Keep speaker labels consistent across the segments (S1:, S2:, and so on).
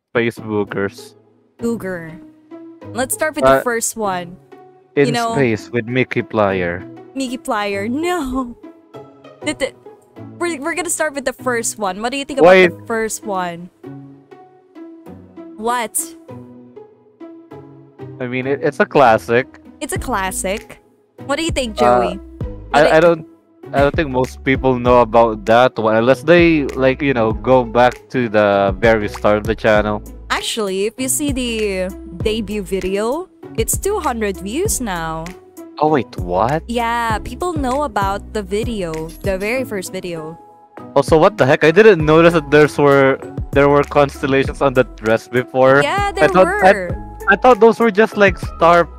S1: Space boogers.
S2: Booger. Let's start with the
S1: Uh,
S2: first one. You
S1: in
S2: know,
S1: space with Mickey Plier.
S2: Miki Plier. No. We're gonna start with the first one. What do you think about
S1: Wait,
S2: the first one? What?
S1: I mean it's a classic.
S2: It's a classic. What do you think,
S1: Uh,
S2: Joey? What
S1: I don't think most people know about that one unless they like go back to the very start of the channel.
S2: Actually, if you see the debut video, it's 200 views now.
S1: Oh wait, what?
S2: Yeah, people know about the video, the very first video.
S1: Also, what the heck? I didn't notice that there were constellations on the dress before.
S2: Yeah,
S1: I
S2: there
S1: thought
S2: were.
S1: I thought those were just like stars,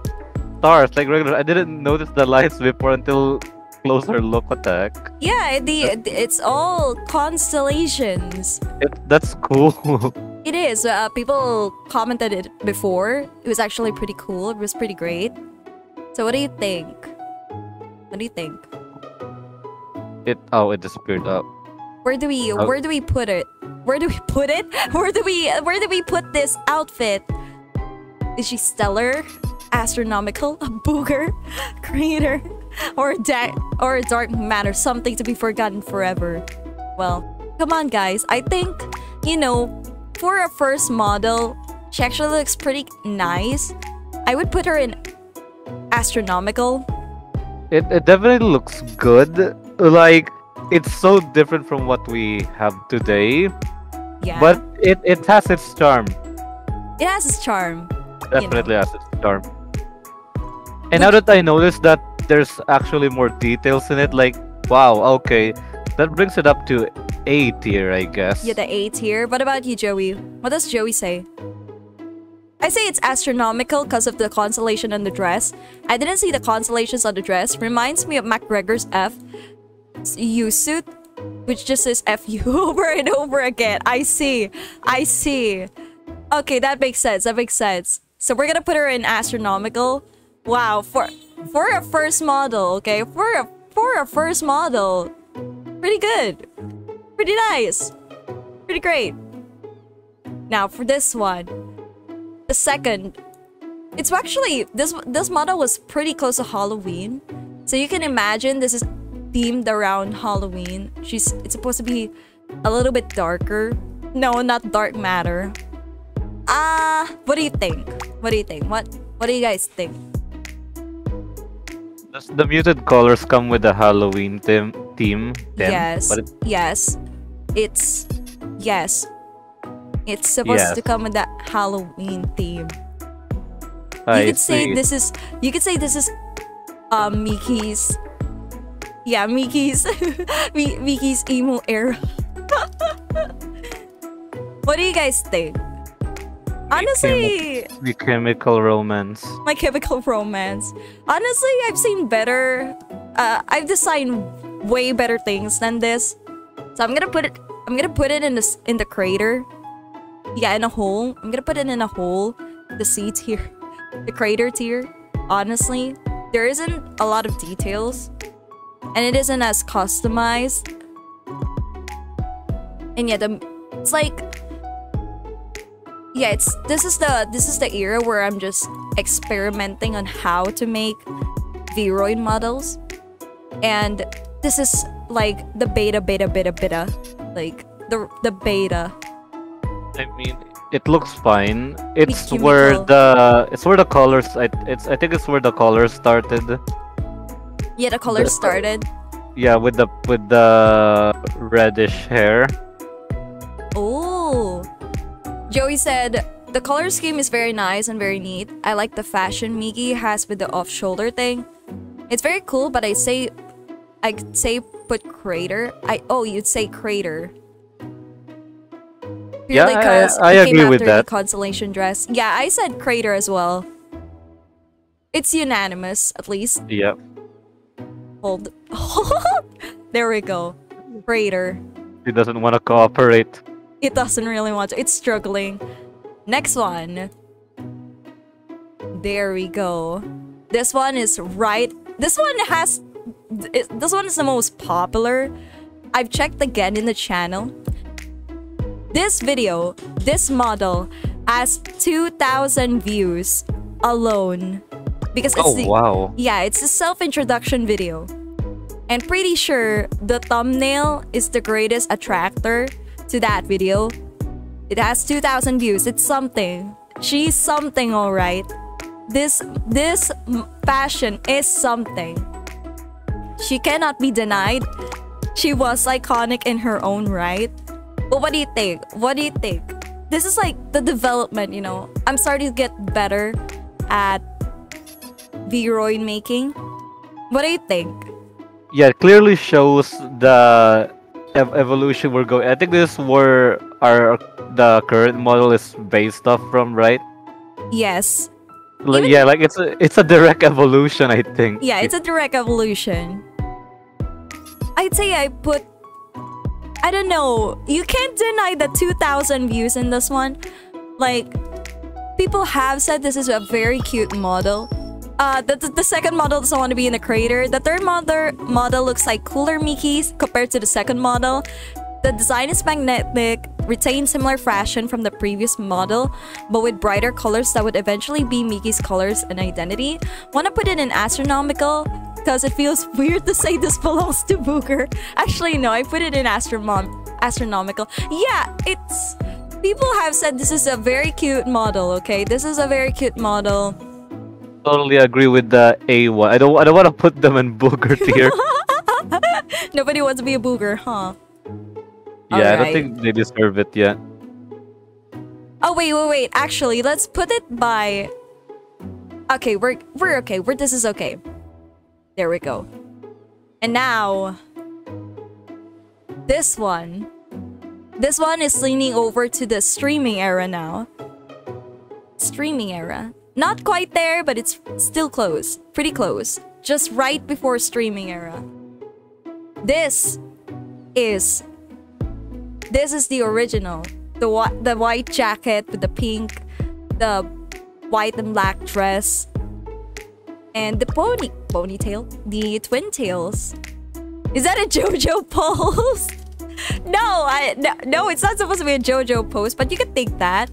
S1: like regular. I didn't notice the lights before until closer look. What the heck?
S2: Yeah, it's all constellations.
S1: That's cool.
S2: It is. People commented it before. It was actually pretty cool. It was pretty great. So what do you think? What do you think?
S1: It disappeared up.
S2: Where do we put it? Where do we put it? Where do we put this outfit? Is she stellar, astronomical, a booger, creator, or a dark matter, something to be forgotten forever? Well, come on, guys. I think for a first model, she actually looks pretty nice. I would put her in astronomical.
S1: It definitely looks good. Like it's so different from what we have today,
S2: Yeah,
S1: but it has its charm.
S2: it has its charm.
S1: Definitely has its charm. And now that I noticed that there's actually more details in it, like wow, okay, that brings it up to A tier, I guess.
S2: Yeah, the A tier. What about you, Joey? What does Joey say? I say it's astronomical because of the constellation on the dress. I didn't see the constellations on the dress. Reminds me of McGregor's FU suit, which just says FU over and over again. I see. Okay, that makes sense. That makes sense. So we're gonna put her in astronomical. Wow, for a first model, okay? For a first model. Pretty good. Pretty nice. Pretty great. Now for this one. The second. It's actually this model was pretty close to Halloween. So you can imagine this is themed around Halloween. It's supposed to be a little bit darker. No, not dark matter. What do you think? What do you think? What do you guys think?
S1: Does the muted colors come with the Halloween theme?
S2: Yes.
S1: But
S2: Yes. Yes. It's supposed
S1: yes,
S2: to come with that Halloween theme.
S1: I
S2: You could say
S1: see.
S2: this is Miki's Miki's emo era. What do you guys think? Honestly,
S1: The chemical romance.
S2: My Chemical Romance. Honestly, I've seen better. I've designed way better things than this. So I'm gonna put it in the crater. Yeah, in a hole. I'm gonna put it in a hole. The C tier, the crater tier. Honestly, there isn't a lot of details, and it isn't as customized. And yeah, it's like. Yeah, this is the era where I'm just experimenting on how to make Vroid models, and this is like the beta, like the beta.
S1: I mean, it looks fine. It's
S2: Miki
S1: where
S2: Miko.
S1: the colors. I think it's where the colors started.
S2: Yeah, the color started.
S1: Yeah, with the reddish hair.
S2: Oh, Joey said the color scheme is very nice and very neat. I like the fashion Miki has with the off-shoulder thing. It's very cool, but I'd say put crater. You'd say crater. Purely
S1: Yeah,
S2: 'cause
S1: I
S2: it came
S1: agree with
S2: after the
S1: that.
S2: constellation dress. Yeah, I said crater as well. It's unanimous, at least.
S1: Yep.
S2: Hold. There we go. Crater.
S1: He doesn't want to cooperate.
S2: It doesn't really want to. It's struggling. Next one. There we go. This one is right. This one is the most popular. I've checked again in the channel. This video, this model, has 2,000 views alone. Because it's
S1: wow.
S2: Yeah, it's a self-introduction video. And pretty sure the thumbnail is the greatest attractor to that video. It has 2,000 views. It's something. She's something, alright. This fashion is something. She cannot be denied. She was iconic in her own right. But what do you think? What do you think? This is like the development, you know. I'm starting to get better at V-Roid making. What do you think?
S1: Yeah, it clearly shows the evolution we're going. I think this is where the current model is based off from, right?
S2: Yes.
S1: Like, yeah, like it's a direct evolution, I think.
S2: Yeah, it's a direct evolution. I'd say I don't know. You can't deny the 2,000 views in this one. Like, people have said this is a very cute model. The second model doesn't want to be in the crater. The third model looks like cooler Mikis compared to the second model. The design is magnetic, retains similar fashion from the previous model, but with brighter colors that would eventually be Miki's colors and identity. Wanna put it in astronomical? Because it feels weird to say this belongs to Booger. Actually, no, I put it in astronomical. Yeah, it's... People have said this is a very cute model, okay? This is a very cute model.
S1: Totally agree with the A1. I don't want to put them in Booger tier.
S2: Nobody wants to be a Booger, huh?
S1: Yeah, I don't think they deserve it yet.
S2: Oh, wait. Actually, let's put it by... Okay, we're okay. This is okay. There we go. And now... This one. This one is leaning over to the streaming era now. Streaming era. Not quite there, but it's still close. Pretty close. Just right before streaming era. This is the original. The white jacket with the pink, the white and black dress, and the ponytail, the twin tails. Is that a JoJo pose? No, it's not supposed to be a JoJo pose, but you can think that.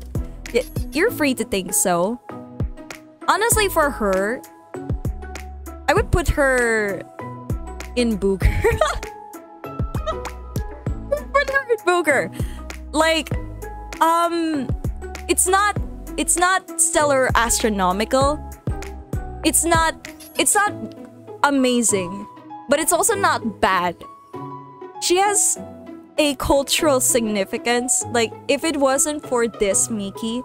S2: You're free to think so. Honestly, for her, I would put her in Booger. Put her in Booger. Like, it's not stellar astronomical. It's not amazing, but it's also not bad. She has a cultural significance. Like, if it wasn't for this Miki,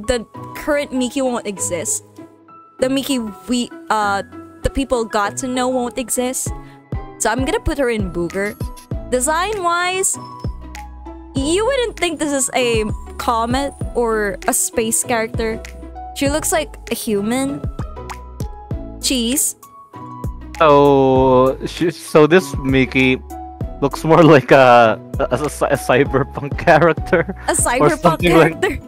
S2: the current Miki won't exist. The Miki the people got to know won't exist. So I'm gonna put her in Booger. Design-wise, you wouldn't think this is a comet or a space character. She looks like a human. Cheese.
S1: So this Miki looks more like a cyberpunk character.
S2: A cyberpunk character?
S1: Like,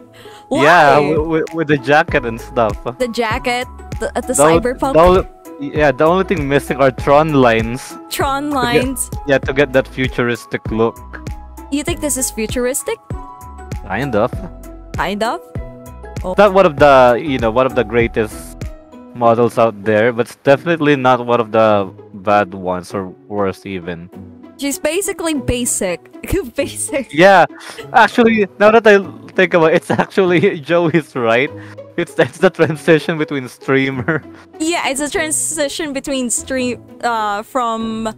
S2: why?
S1: yeah, with the jacket and stuff.
S2: The jacket, the cyberpunk.
S1: The only thing missing are Tron lines.
S2: Tron lines.
S1: To get that futuristic look.
S2: You think this is futuristic?
S1: Kind of.
S2: Kind of? Oh.
S1: Not one of the greatest models out there, but it's definitely not one of the bad ones or worse even.
S2: She's basically basic. Basic.
S1: Yeah, actually, now that I think about it, it's actually Joey's right. It's the transition between streamer.
S2: Yeah, it's a transition between from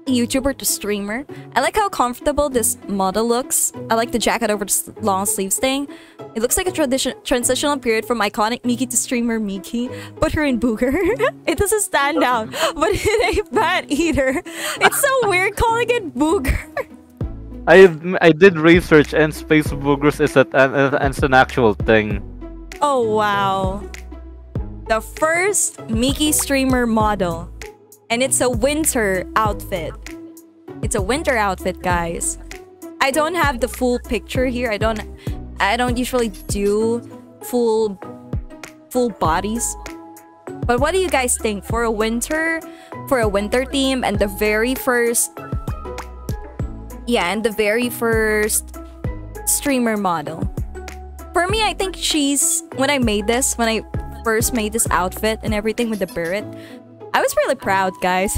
S2: YouTuber to streamer. I like how comfortable this model looks. I like the jacket over the long sleeves thing. It looks like a transitional period from iconic Miki to streamer Miki. Put her in Booger. It doesn't stand out, but it ain't bad either. It's so weird calling it Booger.
S1: I did research and Space Boogers is an actual thing.
S2: Oh wow. The first Miki streamer model. And it's a winter outfit. It's a winter outfit, guys. I don't have the full picture here. I don't usually do full bodies. But what do you guys think for a winter theme and the very first streamer model. For me, I think she's... When I first made this outfit and everything with the beret, I was really proud, guys.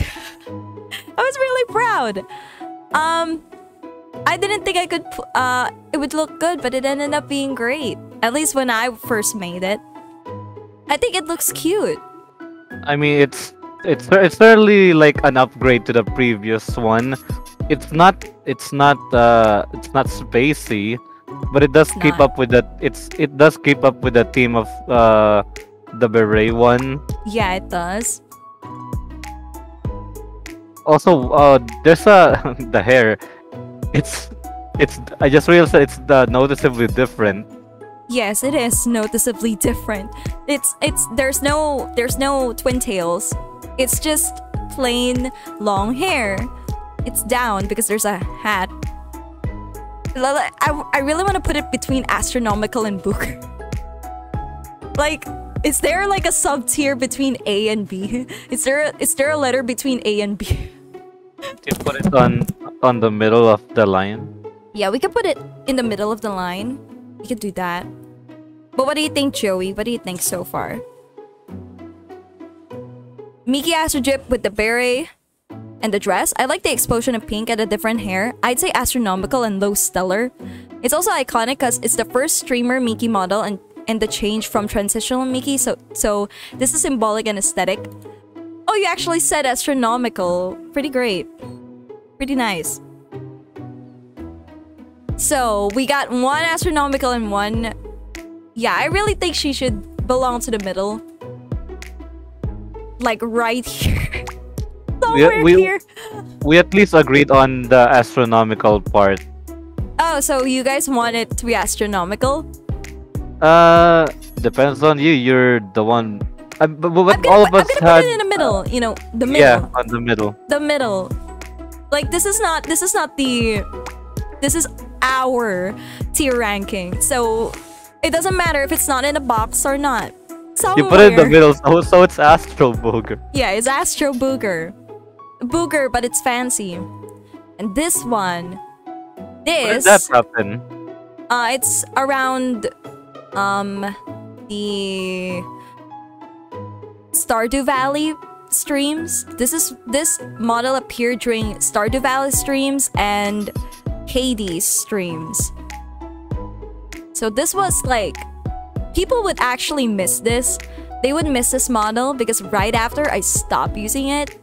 S2: I was really proud. I didn't think I could... it would look good, but it ended up being great. At least when I first made it. I think it looks cute.
S1: I mean, it's certainly like an upgrade to the previous one. It's not spacey, but it does keep up with that. It does keep up with the theme of the beret one.
S2: Yeah, it does.
S1: Also, there's the hair. It's I just realized that it's noticeably different.
S2: Yes, it is noticeably different. There's no twin tails. It's just plain long hair. It's down because there's a hat. I really want to put it between astronomical and Booger. Like, is there like a sub tier between A and B? Is there a letter between A and B?
S1: You put it on the middle of the line.
S2: Yeah, we could put it in the middle of the line. We could do that. But what do you think, Joey? What do you think so far? Miki Astrophel with the beret and the dress. I like the explosion of pink and the different hair. I'd say astronomical and low stellar. It's also iconic because it's the first streamer Miki model and the change from transitional Miki. So this is symbolic and aesthetic. Oh, you actually said astronomical. Pretty great. Pretty nice. So we got one astronomical and one... Yeah, I really think she should belong to the middle. Like right here. Somewhere here.
S1: We at least agreed on the astronomical part.
S2: Oh, so you guys want it to be astronomical?
S1: Depends on you. You're the one. But
S2: all of us had... put it in the middle. You know, the middle.
S1: Yeah, on the middle.
S2: The middle. Like this is not the... This is our tier ranking. So it doesn't matter if it's not in a box or not. Somewhere.
S1: You put it in the middle, so it's Astro Booger.
S2: Yeah, it's Astro Booger. Booger, but it's fancy. And this one... This...
S1: When did that happen?
S2: It's around... the... Stardew Valley streams. This model appeared during Stardew Valley streams and Hades streams. So this was like... People would actually miss this. They would miss this model because right after I stopped using it,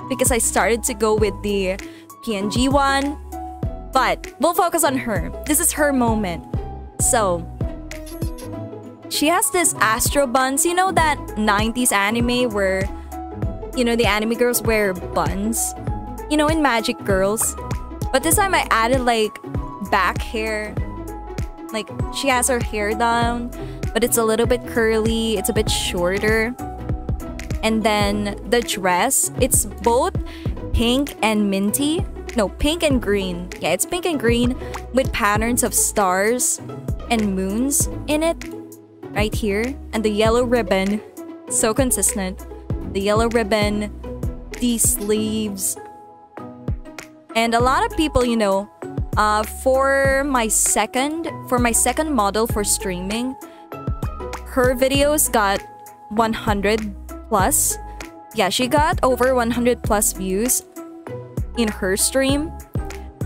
S2: because I started to go with the PNG one. But we'll focus on her. This is her moment. So she has this Astro buns. You know that 90s anime where, you know, the anime girls wear buns? You know, in Magic Girls. But this time I added like back hair. Like she has her hair down, but it's a little bit curly. It's a bit shorter. And then the dress, it's both pink and minty. No, pink and green. Yeah, it's pink and green with patterns of stars and moons in it. Right here. And the yellow ribbon. So consistent. The yellow ribbon. These sleeves. And a lot of people, you know, for my second model for streaming, her videos got 100 plus. Yeah, she got over 100 plus views in her stream.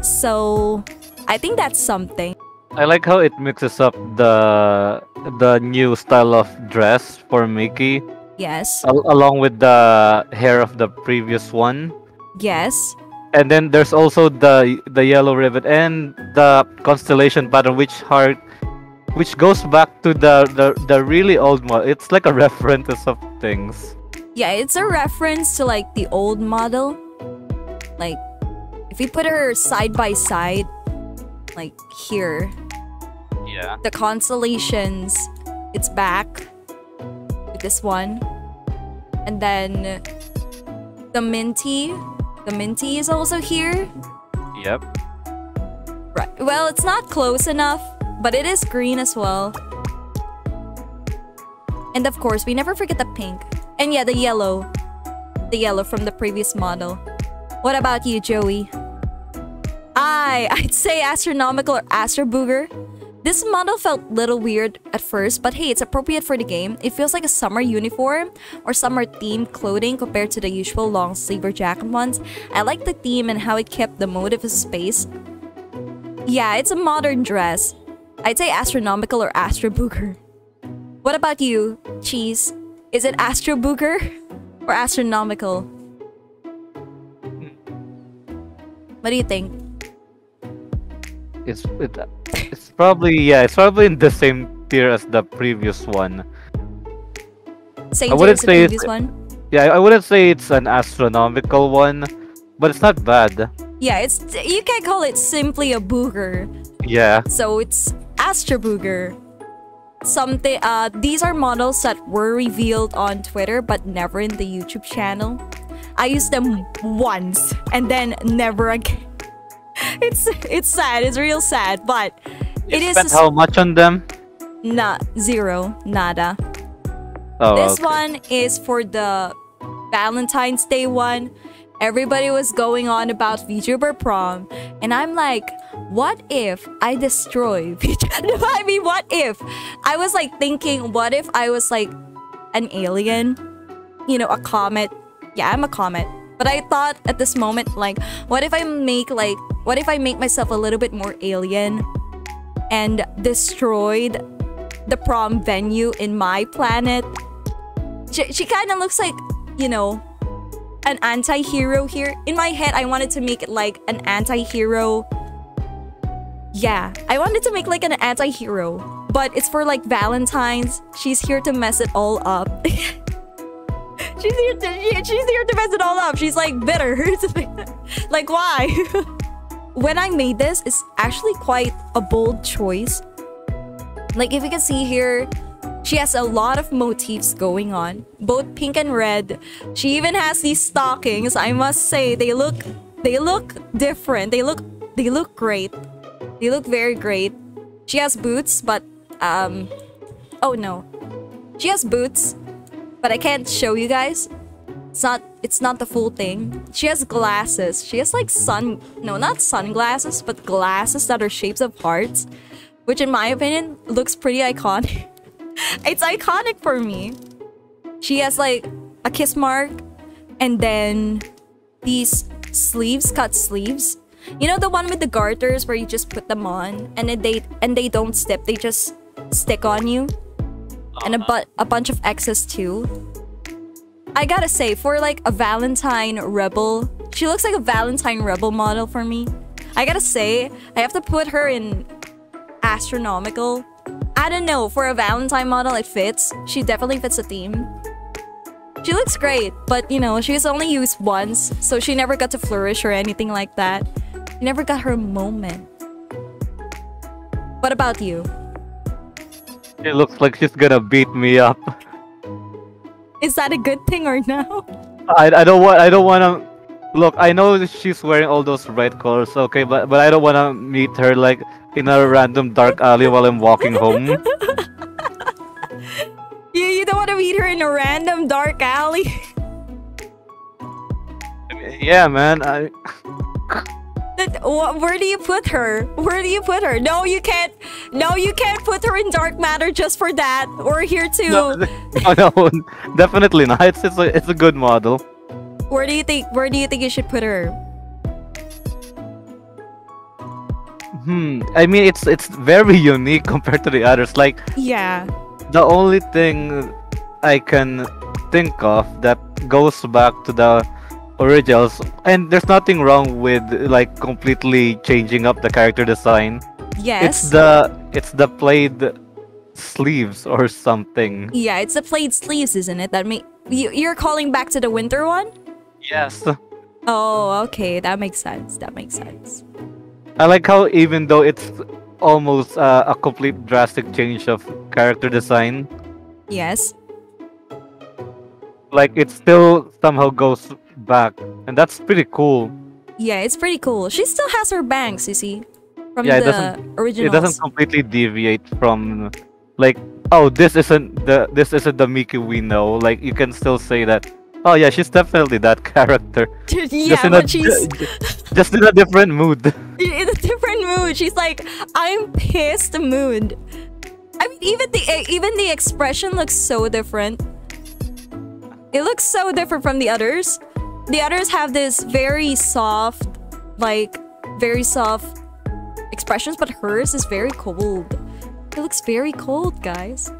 S2: So I think that's something.
S1: I like how it mixes up the new style of dress for Miki.
S2: Yes.
S1: Along with the hair of the previous one.
S2: Yes.
S1: And then there's also the yellow ribbon and the constellation pattern, which goes back to the really old model. It's like a reference of things.
S2: Yeah, it's a reference to like the old model. Like, if we put her side by side, like here.
S1: Yeah.
S2: The constellations, it's back with this one. And then the minty is also here.
S1: Yep.
S2: Right. Well, it's not close enough, but it is green as well. And of course, we never forget the pink. And yeah, the yellow. The yellow from the previous model. What about you, Joey? I'd say astronomical or astro booger. This model felt a little weird at first, but hey, it's appropriate for the game. It feels like a summer uniform or summer themed clothing compared to the usual long sleeve or jacket ones. I like the theme and how it kept the motive of space. Yeah, it's a modern dress. I'd say astronomical or astro booger. What about you, Cheese? Is it astro booger or astronomical? What do you think?
S1: It's probably it's probably in the same tier as the previous one.
S2: Same
S1: I
S2: tier
S1: wouldn't
S2: as the
S1: say
S2: previous
S1: it's
S2: one?
S1: yeah, I wouldn't say it's an astronomical one, but it's not bad.
S2: Yeah, you can't call it simply a booger.
S1: Yeah.
S2: So it's astro booger. Something these are models that were revealed on Twitter but never in the YouTube channel. I used them once and then never again. It's sad, it's real sad, but
S1: You
S2: it
S1: spent
S2: is
S1: how much on them?
S2: zero, nada.
S1: Oh,
S2: This
S1: okay.
S2: one is for the Valentine's Day one. Everybody was going on about VTuber prom, and I'm like, what if I destroy VTuber? I mean, what if? I was like thinking, what if I was like an alien? You know, a comet. Yeah, I'm a comet. But I thought at this moment, like, what if I make myself a little bit more alien and destroyed the prom venue in my planet? She kind of looks like, you know, an anti-hero here. In my head, I wanted to make it like an anti-hero. Yeah, I wanted to make like an anti-hero, but it's for like Valentine's. She's here to mess it all up. she's here to mess it all up. She's like bitter. Like, why? When I made this, it's actually quite a bold choice. Like, if you can see here, she has a lot of motifs going on, both pink and red. She even has these stockings. I must say, they look different. They look great. They look very great. She has boots, but oh no, she has boots, but I can't show you guys. It's not the full thing. She has glasses. She has like not sunglasses, but glasses that are shapes of hearts, which in my opinion looks pretty iconic. It's iconic for me. She has like a kiss mark, and then these sleeves, cut sleeves. You know, the one with the garters where you just put them on and then they don't step, they just stick on you. And a bunch of X's too. I gotta say, for like a Valentine Rebel, she looks like a Valentine Rebel model for me. I gotta say, I have to put her in astronomical. I don't know, for a Valentine model, it fits. She definitely fits the theme. She looks great, but you know, she's only used once, so she never got to flourish or anything like that. She never got her moment. What about you?
S1: It looks like she's gonna beat me up.
S2: Is that a good thing or no?
S1: I don't wanna look. I know she's wearing all those bright colors, okay, but I don't wanna meet her like in a random dark alley while I'm walking home.
S2: You don't want to meet her in a random dark alley?
S1: Yeah, man.
S2: Where do you put her? Where do you put her? No, you can't. No, you can't put her in dark matter just for that. We're here to.
S1: No, definitely not. It's a good model.
S2: Where do you think you should put her?
S1: I mean, it's very unique compared to the others. Like,
S2: yeah,
S1: the only thing I can think of that goes back to the originals, and there's nothing wrong with like completely changing up the character design.
S2: Yes.
S1: It's the plaid sleeves or something.
S2: Yeah, it's the plaid sleeves, isn't it? You're calling back to the winter one?
S1: Yes.
S2: Oh, okay, that makes sense. That makes sense.
S1: I like how even though it's almost a complete drastic change of character design,
S2: Yes.
S1: like it still somehow goes back, and that's pretty cool.
S2: Yeah, it's pretty cool. She still has her bangs, you see, from
S1: Yeah,
S2: the originals.
S1: it doesn't completely deviate from like, oh, this isn't the Miki we know. Like, you can still say that Oh yeah, she's definitely that character.
S2: Yeah, but she's
S1: just in a different mood.
S2: in a different mood. She's like, I'm pissed mood. I mean, even the expression looks so different. It looks so different from the others. The others have this very soft, very soft expressions, but hers is very cold. It looks very cold, guys.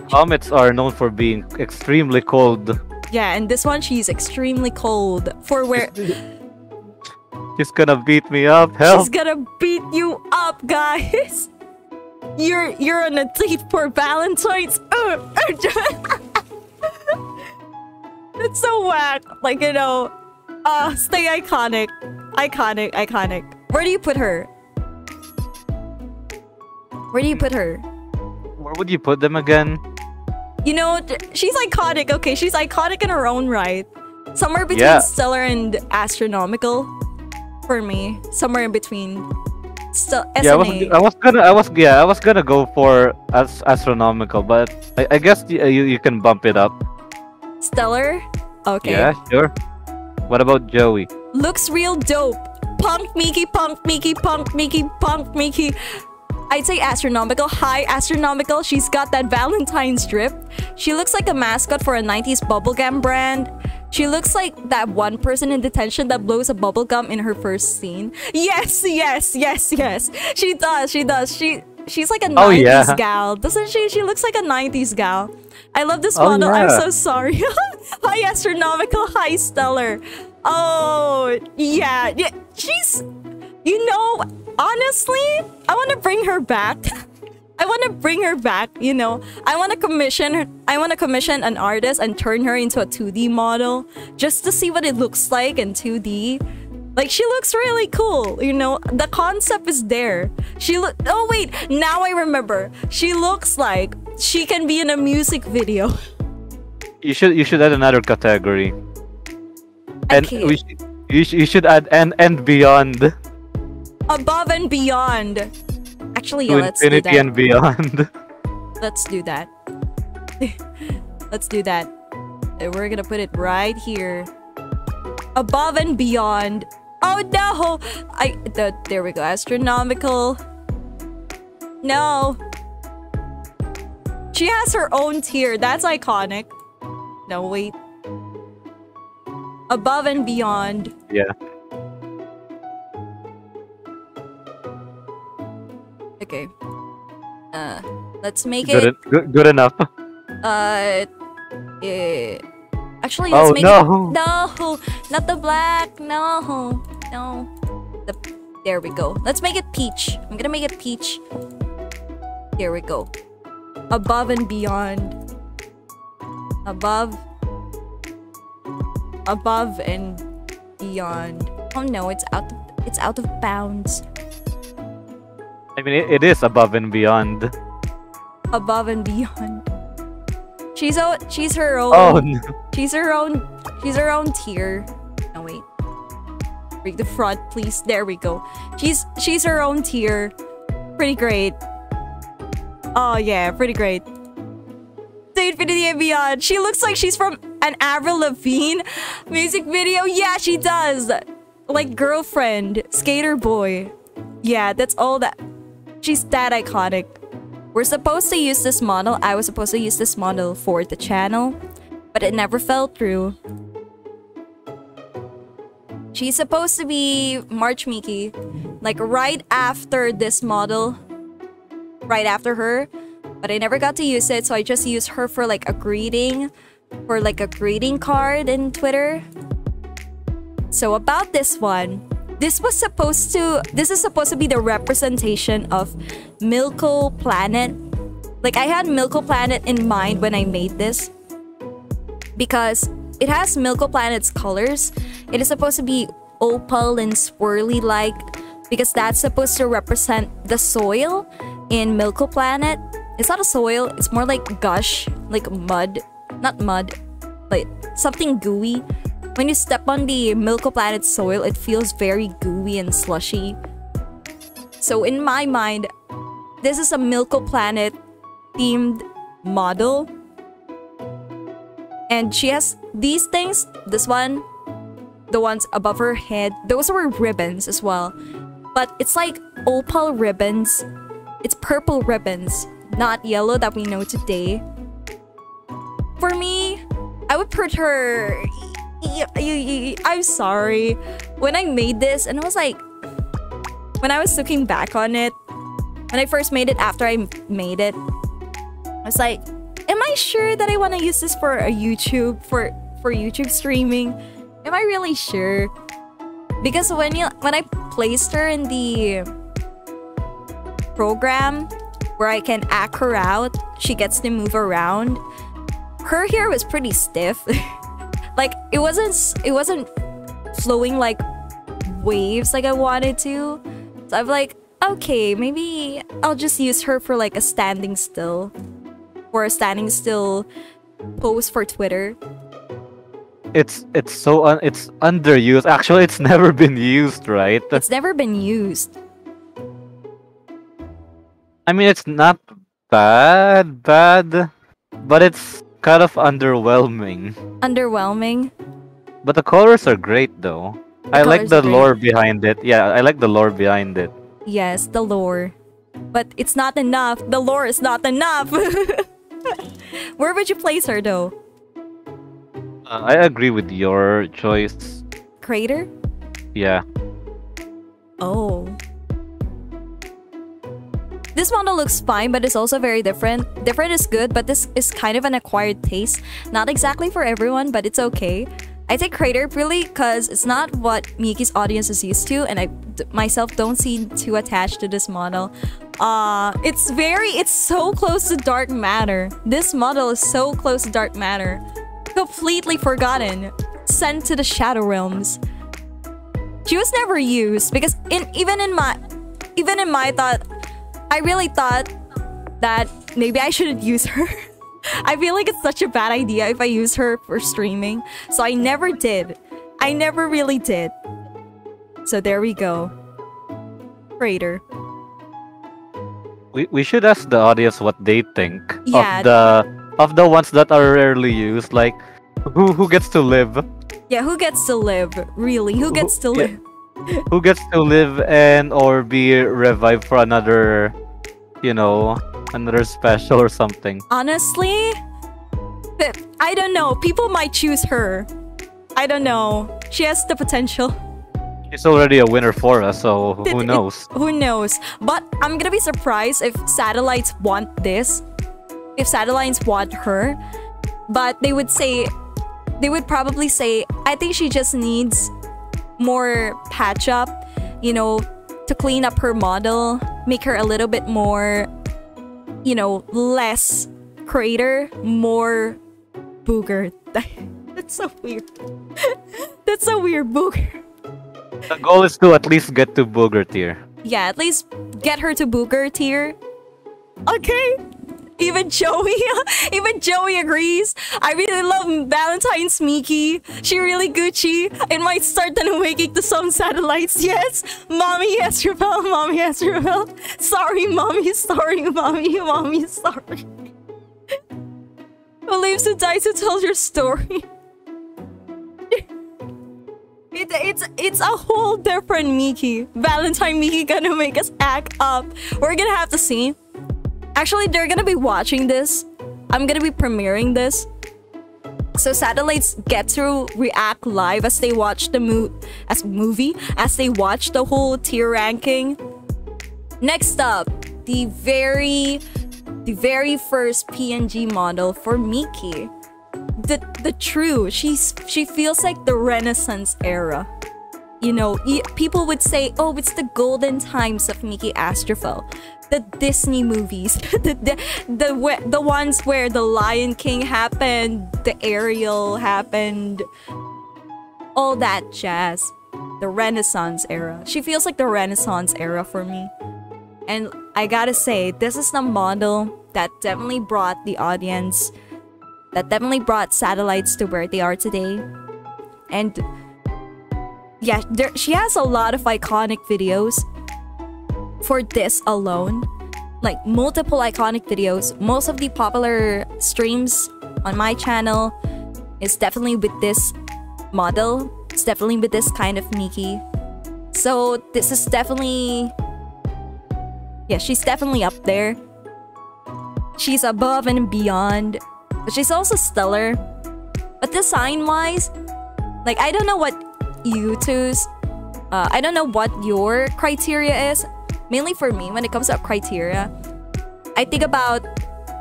S1: Comets are known for being extremely cold.
S2: Yeah, and this one, she's extremely cold. For where...
S1: She's gonna beat me up, help!
S2: She's gonna beat you up, guys! You're on a date for Valentine's. It's so whack. Like, you know, stay iconic. Iconic. Where do you put her? Where do you put her?
S1: Where would you put them again?
S2: You know, she's iconic. Okay, she's iconic in her own right. Somewhere between stellar and astronomical. For me, somewhere in between.
S1: Yeah, I was gonna go for astronomical, but I guess you can bump it up.
S2: Stellar? Okay.
S1: Yeah, sure. What about Joey?
S2: Looks real dope. Punk Miki, punk Miki, punk Miki, punk Miki. I'd say astronomical. Hi, astronomical. She's got that Valentine's drip. She looks like a mascot for a 90s bubblegum brand. She looks like that one person in detention that blows a bubblegum in her first scene. Yes. She does. She's like a 90s gal, doesn't she? She looks like a 90s gal. I love this model. I'm so sorry. Hi, astronomical. Hi, stellar. Oh, yeah. She's... You know, honestly, I want to bring her back. You know. I want to commission an artist and turn her into a 2D model just to see what it looks like in 2D. Like, she looks really cool, you know. The concept is there. Oh wait, now I remember. She looks like she can be in a music video.
S1: You should add another category. And you should add and beyond.
S2: Above and beyond. Actually, yeah,
S1: to
S2: let's do that.
S1: infinity and beyond.
S2: Let's do that. Let's do that. And we're gonna put it right here. Above and beyond. Oh no! There we go. Astronomical. No. She has her own tier. That's iconic. No, wait. Above and beyond.
S1: Yeah.
S2: Okay. Let's make it
S1: good enough.
S2: Actually, let's make it.
S1: No,
S2: not the black. No. There we go. Let's make it peach. I'm gonna make it peach. There we go. Above and beyond. Above and beyond. Oh no, it's out of bounds.
S1: I mean, it is above and beyond.
S2: Above and beyond. She's her own.
S1: Oh no.
S2: She's her own tier. No wait. Break the front, please. There we go. She's her own tier. Pretty great. Oh yeah, pretty great. To infinity and beyond. She looks like she's from an Avril Lavigne music video. Yeah, she does. Like Girlfriend, Skater Boy. Yeah, that's all that. She's that iconic. We're supposed to use this model. I was supposed to use this model for the channel, but it never fell through. She's supposed to be March Miki, like right after this model, right after her, but I never got to use it, so I just used her for like a greeting, card in Twitter. So about this one, this is supposed to be the representation of Milco Planet. Like, I had Milco Planet in mind when I made this, because it has Milco Planet's colors. It is supposed to be opal and swirly like, because that's supposed to represent the soil in Milco Planet. It's not a soil, it's more like gush, like mud. Not mud, like something gooey. When you step on the Milco Planet soil, it feels very gooey and slushy. So in my mind, this is a Milco Planet themed model. And she has these things. This one, the ones above her head, those were ribbons as well. But it's like opal ribbons. It's purple ribbons, not yellow that we know today. For me, I would put her... I'm sorry. When I made this, and I was like... When I was looking back on it, when I first made it after I made it, I was like, am I sure that I want to use this for a YouTube, for YouTube streaming? Am I really sure? Because when I placed her in the program where I can act her out, she gets to move around. Her hair was pretty stiff. Like it wasn't flowing like waves like I wanted to. So I'm like, okay, maybe I'll just use her for like a standing still. For a standing still pose for Twitter.
S1: It's underused. Actually, it's never been used, right?
S2: It's never been used.
S1: I mean, it's not bad, but it's kind of underwhelming.
S2: Underwhelming?
S1: But the colors are great, though. I like the lore behind it. Yeah, I like the lore behind it.
S2: Yes, the lore. But it's not enough. The lore is not enough. Where would you place her, though?
S1: I agree with your choice.
S2: Crater?
S1: Yeah.
S2: Oh. This model looks fine, but it's also very different. Different is good, but this is kind of an acquired taste. Not exactly for everyone, but it's okay. I take Crater purely because it's not what Miki's audience is used to, and I myself don't seem too attached to this model. It's so close to dark matter. This model is so close to dark matter. Completely forgotten. Sent to the Shadow Realms. She was never used because even in my thought, I really thought that maybe I shouldn't use her. I feel like it's such a bad idea if I use her for streaming. So I never did. I never really did. So there we go. Crater.
S1: We should ask the audience what they think
S2: Yeah.
S1: of the ones that are rarely used. Like, who gets to live?
S2: Yeah, who gets to live? Really, who gets to live?
S1: Who gets to live and or be revived for another, you know, another special or something?
S2: Honestly, I don't know. People might choose her. I don't know. She has the potential.
S1: She's already a winner for us, so who knows?
S2: Who knows? But I'm gonna be surprised if satellites want this. If satellites want her. But they would probably say, I think she just needs more patch up, you know, to clean up her model, make her a little bit more, you know, less crater, more booger. That's so weird. That's so weird, booger.
S1: The goal is to at least get to booger tier.
S2: Yeah, at least get her to booger tier. Okay. Even Joey agrees. I really love Valentine's Miki. She really Gucci. It might start on waking to some satellites. Yes, Mommy Astrophel, Mommy Astrophel. Sorry, Mommy, sorry, Mommy, sorry. Who lives and dies to tell your story? It's a whole different Miki. Valentine Miki gonna make us act up. We're gonna have to see. Actually, they're gonna be watching this. I'm gonna be premiering this. So satellites get to react live as they watch the movie, as they watch the whole tier ranking. Next up, the very first PNG model for Miki. The true, she feels like the Renaissance era. You know, people would say, oh, it's the golden times of Miki Astrophel. The Disney movies, the ones where the Lion King happened, the Ariel happened, all that jazz. The Renaissance era. She feels like the Renaissance era for me. And I gotta say, this is the model that definitely brought the audience, that definitely brought satellites to where they are today. And yeah, she has a lot of iconic videos. For this alone, like multiple iconic videos. Most of the popular streams on my channel is definitely with this model. It's definitely with this kind of Miki. So this is definitely... yeah, she's definitely up there. She's above and beyond. But she's also stellar. But design-wise, like, I don't know what you two's... I don't know what your criteria is. Mainly for me, when it comes to criteria, I think about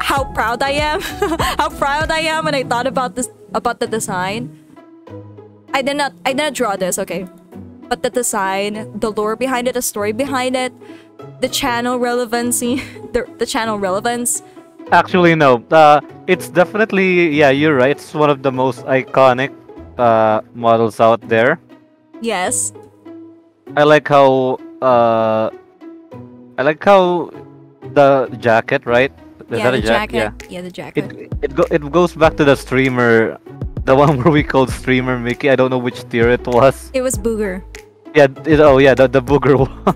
S2: how proud I am. How proud I am when I thought about this, about the design. I did not draw this, okay. But the design, the lore behind it, the story behind it, the channel relevancy, the channel relevance.
S1: Actually, no. It's definitely, yeah, you're right. It's one of the most iconic models out there.
S2: Yes.
S1: I like how the jacket, right? Is
S2: Yeah,
S1: that a
S2: the jacket.
S1: Yeah.
S2: Yeah, the jacket.
S1: It goes back to the streamer, the one where we called streamer Miki. I don't know which tier it was.
S2: It was Booger.
S1: Yeah. Oh yeah, the booger one.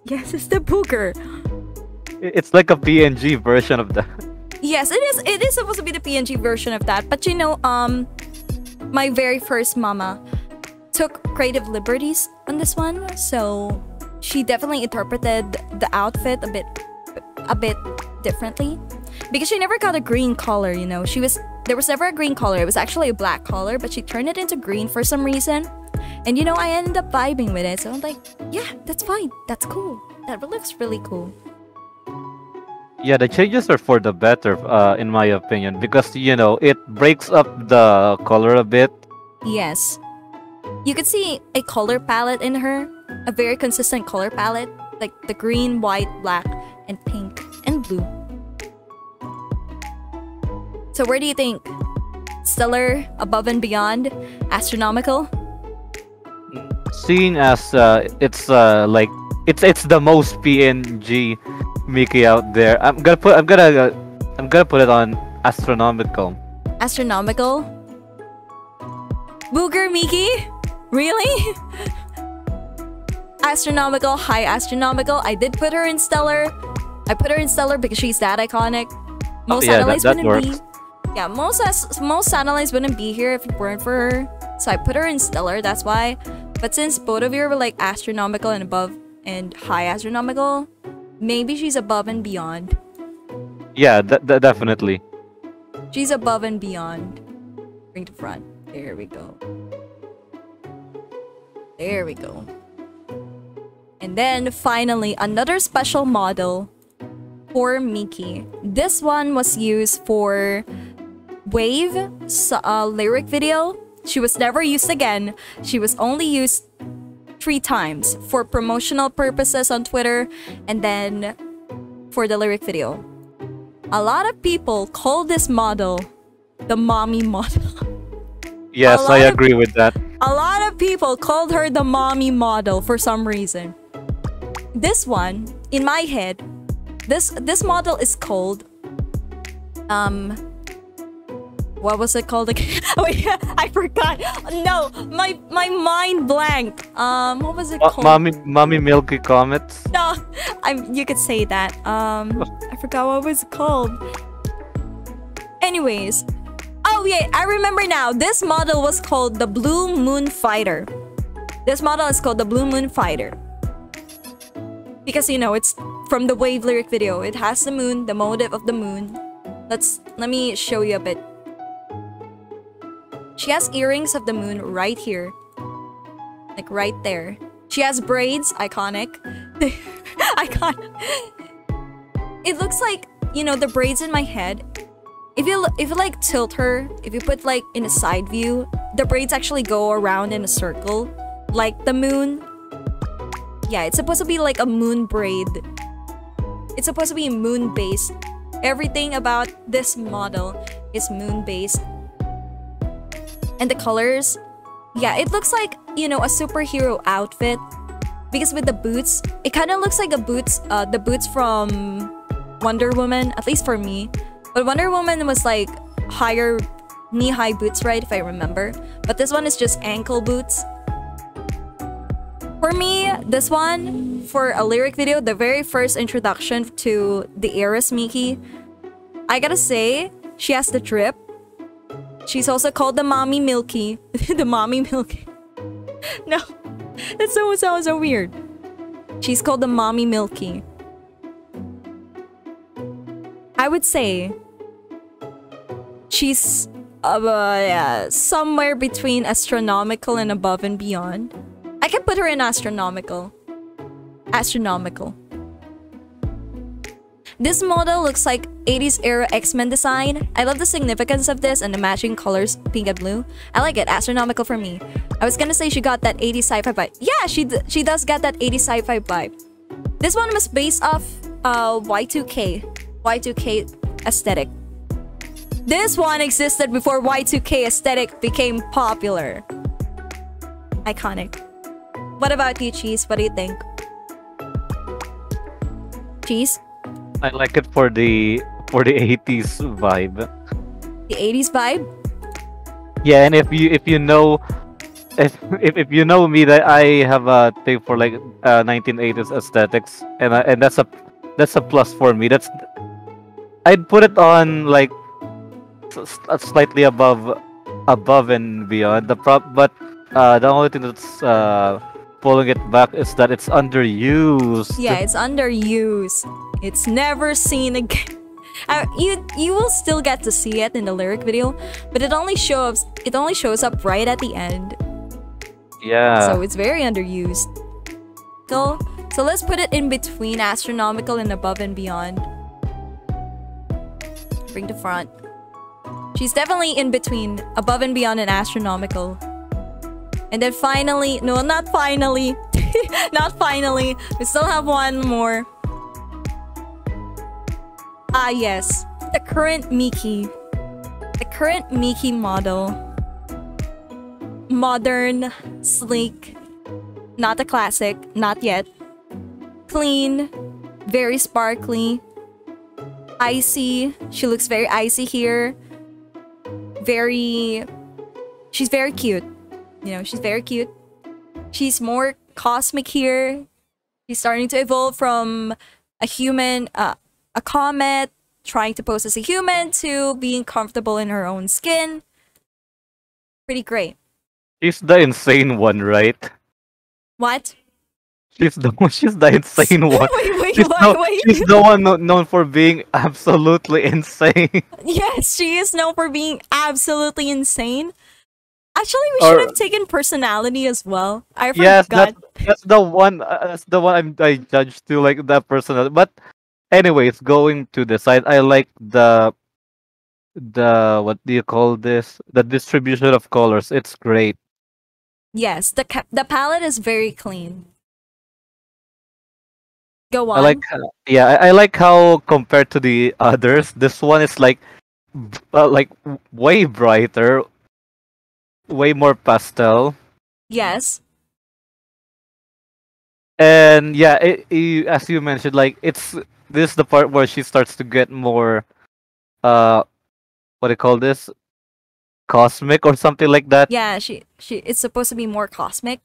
S2: Yes, it's the Booger.
S1: It's like a PNG version of that.
S2: Yes, it is. It is supposed to be the PNG version of that. But you know, my very first mama took creative liberties on this one, so she definitely interpreted the outfit a bit differently, because she never got a green color. You know, there was never a green color. It was actually a black color, but she turned it into green for some reason. And you know, I ended up vibing with it. So I'm like, yeah, that's fine. That's cool. That looks really cool.
S1: Yeah, the changes are for the better, in my opinion, because you know it breaks up the color a bit.
S2: Yes. You could see a color palette in her, a very consistent color palette, like the green, white, black, and pink, and blue. So where do you think? Stellar, above and beyond, astronomical?
S1: Seeing as it's like it's the most PNG Miki out there, I'm gonna put it on astronomical.
S2: Astronomical? Booger Miki? Really? Astronomical, high astronomical. I did put her in stellar. I put her in stellar because she's that iconic. Most satellites
S1: that
S2: wouldn't
S1: works.
S2: be. Yeah, most satellites wouldn't be here if it weren't for her. So I put her in stellar. That's why. But since both of you were like astronomical and above and high astronomical, maybe she's above and beyond.
S1: Yeah, definitely.
S2: She's above and beyond. Bring to front. There we go. There we go. And then finally, another special model for Miki. This one was used for Wave lyric video. She was never used again. She was only used 3 times for promotional purposes on Twitter and then for the lyric video. A lot of people call this model the mommy model.
S1: Yes, I agree with that.
S2: A lot of people called her the mommy model for some reason. This one, in my head, this model is called what was it called again? Wait, I forgot. No, my mind blanked. What was it called?
S1: Mommy Milky Comets.
S2: No, you could say that. I forgot what was it called. Anyways, oh yeah, I remember now. This model was called the Blue Moon Fighter. This model is called the Blue Moon Fighter because you know it's from the Wave lyric video. It has the moon, the motive of the moon. Let me show you a bit. She has earrings of the moon right here. Like right there. She has braids, iconic. Iconic. It looks like, you know, the braids in my head. If you like tilt her, if you put like in a side view, the braids actually go around in a circle. Like the moon. Yeah, it's supposed to be like a moon braid. It's supposed to be moon-based. Everything about this model is moon-based. And the colors, yeah, it looks like, you know, a superhero outfit. Because with the boots, it kind of looks like the boots from Wonder Woman, at least for me. But Wonder Woman was like higher knee-high boots, right, if I remember. But this one is just ankle boots. For me, this one, for a lyric video, the very first introduction to the Eris Miki, I gotta say, she has the drip. She's also called the Mommy Milky. The Mommy Milky. No, that sounds so weird. She's called the Mommy Milky. I would say she's somewhere between astronomical and above and beyond. I can put her in astronomical. Astronomical. This model looks like 80s era X-Men design. I love the significance of this and the matching colors, pink and blue. I like it. Astronomical for me. I was gonna say she got that 80s sci-fi vibe. Yeah, she does get that 80s sci-fi vibe. This one was based off Y2K aesthetic. This one existed before Y2K aesthetic became popular. Iconic. What about you, Cheese? What do you think? Cheese?
S1: I like it for the 80s vibe.
S2: The 80s vibe?
S1: Yeah, and if you know if you know me, that I have a thing for like 1980s aesthetics, and that's a plus for me. I'd put it on like slightly above and beyond but the only thing that's pulling it back is that it's underused.
S2: Yeah, it's underused. It's never seen again. You will still get to see it in the lyric video, but it only shows up right at the end.
S1: Yeah.
S2: So it's very underused. So let's put it in between astronomical and above and beyond. Bring the front. She's definitely in between above and beyond and astronomical. And then finally, no, not finally. Not finally. We still have one more. Ah, yes. The current Miki. The current Miki model. Modern, sleek. Not a classic. Not yet. Clean. Very sparkly. Icy. She looks very icy here. She's very cute. You know, she's very cute. She's more cosmic here. She's starting to evolve from a human, a comet, trying to pose as a human, to being comfortable in her own skin. Pretty great.
S1: She's the insane one, right?
S2: What?
S1: She's the insane one.
S2: Wait.
S1: She's the one known for being absolutely insane.
S2: Yes, she is known for being absolutely insane. Actually, we should have taken personality as well. I forgot.
S1: Yes, that's the one. That's the one I judged to, like, that personality. But anyways, going to the side, I like the what do you call this? The distribution of colors. It's great.
S2: Yes, the palette is very clean. Go on.
S1: I like how compared to the others, this one is like way brighter, way more pastel.
S2: Yes.
S1: And yeah, as you mentioned, like, this is the part where she starts to get more what do you call this? Cosmic or something like that.
S2: Yeah, it's supposed to be more cosmic.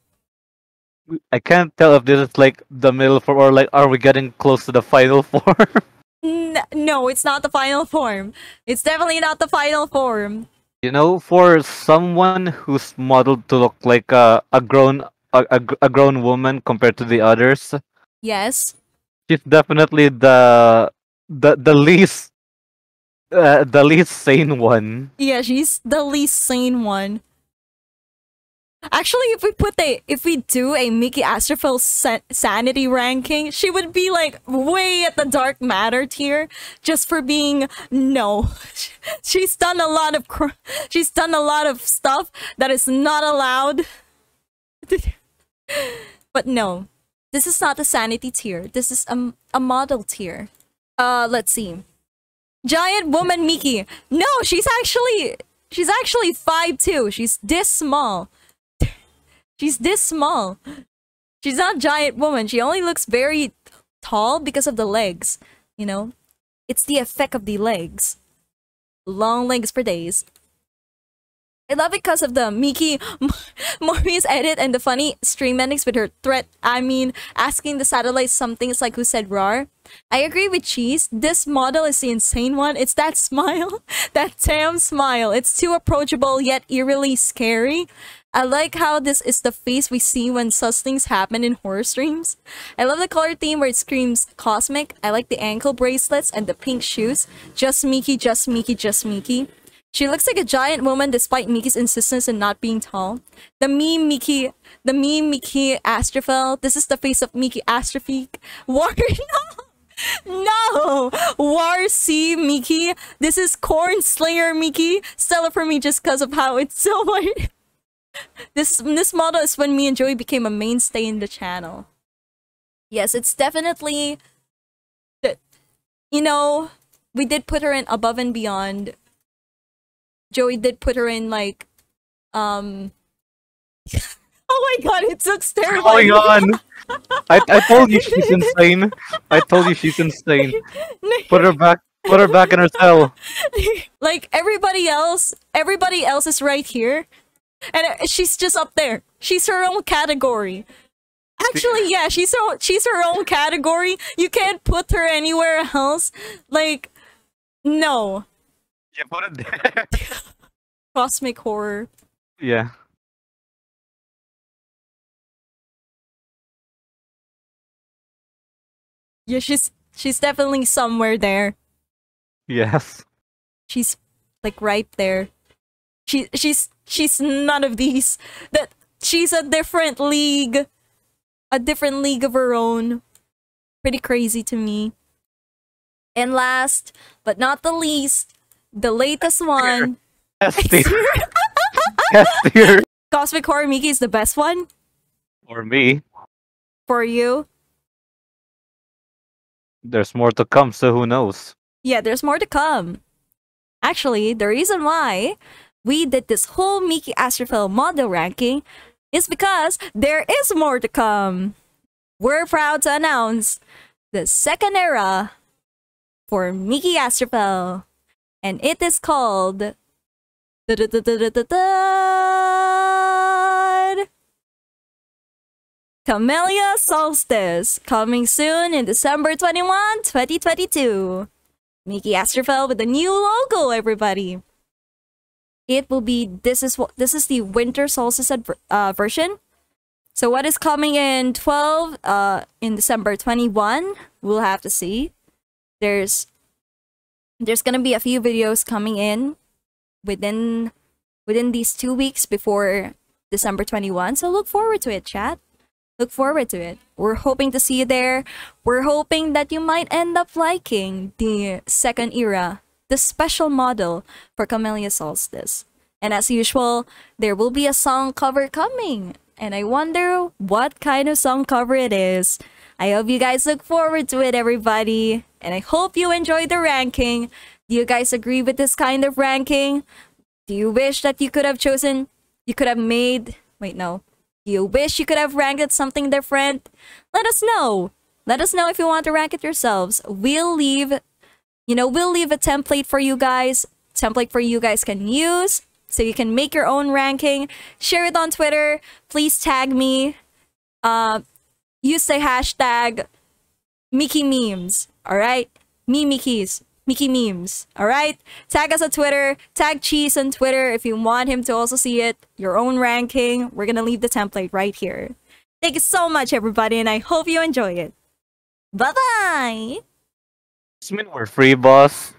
S1: I can't tell if this is like the middle form, or like, are we getting close to the final form?
S2: No, it's not the final form. It's definitely not the final form.
S1: You know, for someone who's modeled to look like a grown woman compared to the others,
S2: Yes.
S1: she's definitely the least sane one.
S2: Yeah, she's the least sane one. Actually, if we do a Miki Astrophel sanity ranking, she would be like way at the dark matter tier, just for being no. She's done a lot of stuff that is not allowed. But no, this is not a sanity tier. This is a model tier. Let's see. Giant woman Miki. No, she's actually 5'2". She's this small. She's this small. She's not giant woman. She only looks very tall because of the legs. You know? It's the effect of the legs. Long legs for days. I love it because of the Miki Maurice edit and the funny stream endings with her threat. I mean, asking the satellite some things like who said roar. I agree with Cheese. This model is the insane one. It's that smile. That damn smile. It's too approachable yet eerily scary. I like how this is the face we see when such things happen in horror streams. I love the color theme where it screams cosmic. I like the ankle bracelets and the pink shoes. Just Miki, just Miki, just Miki. She looks like a giant woman despite Miki's insistence in not being tall. The meme Miki Astrophel. This is the face of Miki Astrophel. War no! War C Miki. This is Corn Slayer Miki. Stellar for me just because of how it's so white. This model is when me and Joey became a mainstay in the channel. Yes, it's definitely that, you know, we did put her in above and beyond. Joey did put her in like oh my god, it looks terrifying.
S1: What's going on? I told you she's insane. I told you she's insane. Put her back in her cell.
S2: Like everybody else is right here. And she's just up there. She's her own category. Actually, yeah, she's her own category. You can't put her anywhere else. Like, no.
S1: Yeah, put it there.
S2: Cosmic horror.
S1: Yeah.
S2: Yeah, she's definitely somewhere there.
S1: Yes.
S2: She's like right there. She's none of these. That she's a different league. A different league of her own. Pretty crazy to me. And last, but not the least, the latest one.
S1: S tier. S tier.
S2: Cosmic Horror Miki is the best one?
S1: Or me.
S2: For you?
S1: There's more to come, so who knows?
S2: Yeah, there's more to come. Actually, the reason why we did this whole Miki Astrophel model ranking is because there is more to come. We're proud to announce the second era for Miki Astrophel, and it is called Camellia Solstice, coming soon in December 21, 2022. Miki Astrophel with a new logo, everybody. It will be this is the winter solstice version. So what is coming in in December 21? We'll have to see. There's gonna be a few videos coming in within these 2 weeks before December 21. So look forward to it, chat. Look forward to it. We're hoping to see you there. We're hoping that you might end up liking the second era, the special model for Camellia Solstice. And as usual, there will be a song cover coming. And I wonder what kind of song cover it is. I hope you guys look forward to it, everybody. And I hope you enjoyed the ranking. Do you guys agree with this kind of ranking? Do you wish that you could have wait, no. Do you wish you could have ranked it something different? Let us know. Let us know if you want to rank it yourselves. We'll leave a template for you guys. Template for you guys can use so you can make your own ranking. Share it on Twitter. Please tag me. Use the hashtag Miki Memes. Alright? Mikis. Miki Memes. Alright? Tag us on Twitter. Tag Cheese on Twitter if you want him to also see it. Your own ranking. We're gonna leave the template right here. Thank you so much, everybody, and I hope you enjoy it. Bye-bye!
S1: Does this mean we're free, boss?